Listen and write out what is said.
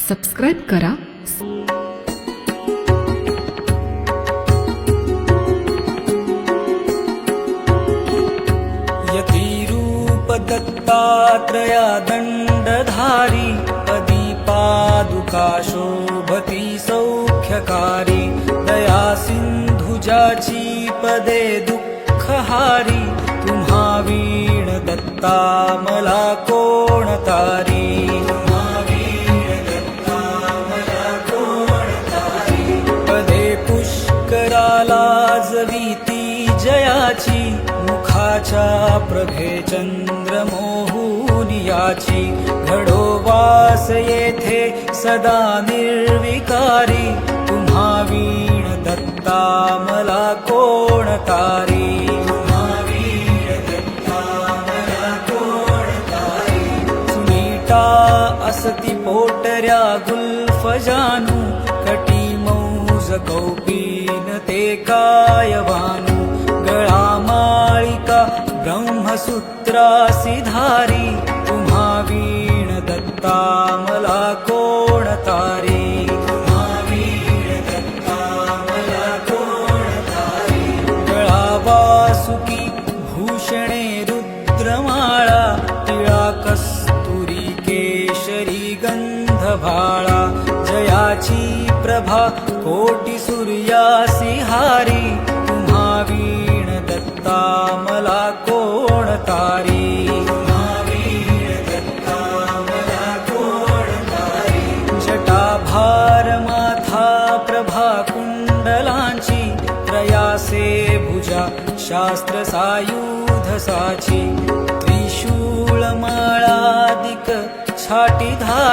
Subscribe करा. यतिरूप दत्तात्रया दंडधारी पदी पादुका शोभती सौख्यकारी दया सिंधुजाची पदे दुःखहारी तुम्हा वीण दत्ता मला कोण तारी पदे पुष्कराला जवीती जयाची मुखाच्या प्रभे चंद्र मोहुनियाची घडो वास येथे सदा निर्विकारी तुम्हा वीण दत्ता मला कोण तारी सुनीता असती पोटऱ्या गुल्फ जानू कटी मौज कौपीन ते कायवानू गळा माळिका ब्रह्मसूत्रासी धारी तुम्हा वीण दत्ता मला कोण तारी गळा वासुकी भूषणे रुद्रमाळा टिळा कस्तुरी केशरी गंधभाळा जयाची प्रभा कोटी सूर्यासी हारी तुम्हा वीण दत्ता मला कोण तारी जटाभार माथा प्रभा कुंडलांची त्रयासे भुजा शास्त्र सायुध साची त्रिशूळ माळादिक छाटी धार